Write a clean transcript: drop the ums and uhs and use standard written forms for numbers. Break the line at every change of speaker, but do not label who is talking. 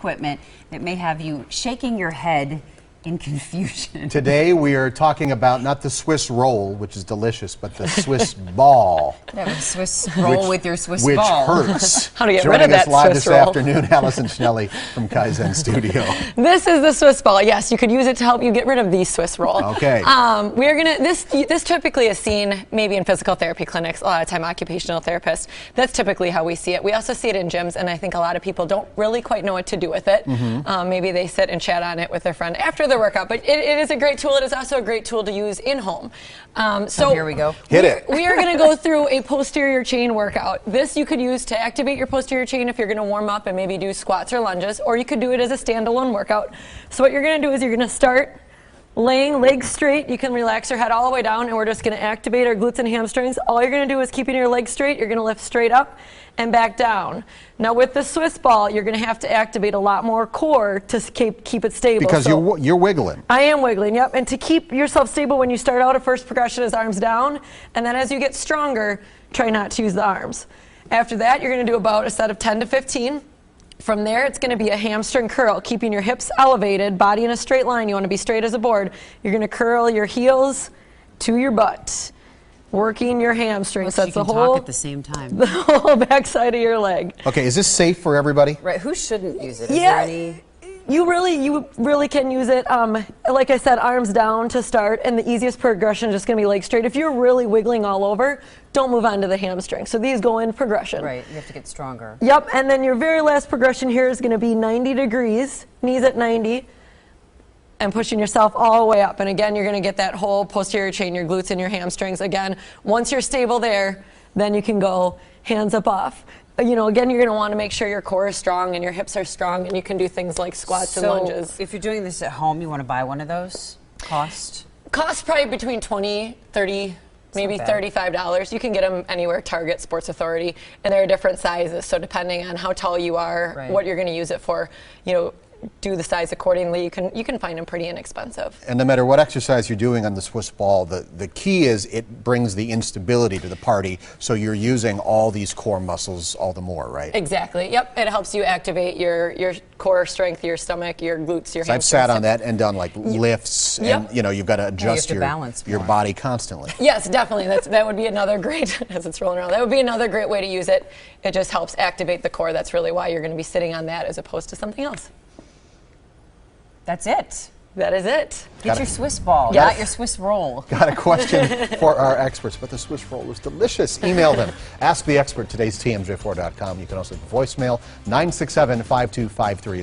equipment that may have you shaking your head in confusion.
Today we are talking about not the Swiss roll, which is delicious, but the Swiss ball.
That was Swiss roll with your Swiss
which
ball.
hurts.
How to get
Joining
rid of that
us live
Swiss
this
roll.
afternoon, Allison Schnelly from Kaizen Studio.
This is the Swiss ball. Yes, you could use it to help you get rid of the Swiss roll.
Okay.
We are gonna. This typically is seen maybe in physical therapy clinics. A lot of time, occupational therapists. That's typically how we see it. We also see it in gyms, and I think a lot of people don't really quite know what to do with it. Maybe they sit and chat on it with their friend after their workout. But it is a great tool. It is also a great tool to use in home. So
here we go.
Hit it.
We are going to go through a posterior chain workout. This you could use to activate your posterior chain if you're going to warm up and maybe do squats or lunges, or you could do it as a standalone workout. So what you're going to do is you're going to start laying legs straight. You can relax your head all the way down, and we're just going to activate our glutes and hamstrings. All you're going to do is keeping your legs straight. You're going to lift straight up and back down. Now with the Swiss ball, you're going to have to activate a lot more core to keep it stable.
Because you're wiggling.
I am wiggling, yep. And to keep yourself stable when you start out, a first progression is arms down, and then as you get stronger, try not to use the arms. After that, you're going to do about a set of 10 to 15. From there, it's going to be a hamstring curl, keeping your hips elevated, body in a straight line. You want to be straight as a board. You're going to curl your heels to your butt, working your hamstrings.
So
that's the
you can
whole
talk at the same time.
the whole backside of your leg.
Okay, is this safe for everybody?
Right? Who shouldn't use it? Is
Yeah.
there any?
You really can use it. Like I said, arms down to start, and the easiest progression is just going to be legs straight. If you're really wiggling all over, don't move on to the hamstring. So these go in progression.
Right. You have to get stronger.
Yep, and then your very last progression here is going to be 90 degrees, knees at 90, and pushing yourself all the way up. And again, you're going to get that whole posterior chain, your glutes and your hamstrings. Again, once you're stable there, then you can go hands up off. You know, again, you're going to want to make sure your core is strong and your hips are strong, and you can do things like squats and lunges.
If you're doing this at home, you want to buy one of those? Cost
Probably between $20, $30, maybe
not bad.
$35. You can get them anywhere, Target, Sports Authority, and there are different sizes. So depending on how tall you are,
Right.
what you're going to use it for, you know, do the size accordingly. You can find them pretty inexpensive.
And no matter what exercise you're doing on the Swiss ball, the key is it brings the instability to the party, so you're using all these core muscles all the more, right?
Exactly. Yep. It helps you activate your core strength, your stomach, your glutes, your
So I've
hamstrings.
sat on that and done like lifts, and
Yep.
you know, you've got to adjust
to balance
your
more.
body constantly.
Yes, definitely. That would be another great, as it's rolling around, that would be another great way to use it. It just helps activate the core. That's really why you're going to be sitting on that as opposed to something else.
That's it.
That is it.
Get your Swiss ball,
Yes.
not your Swiss roll.
Got a question for our experts, but the Swiss roll was delicious. Email them. Ask the expert, today's TMJ4.com. You can also voicemail 967-5253.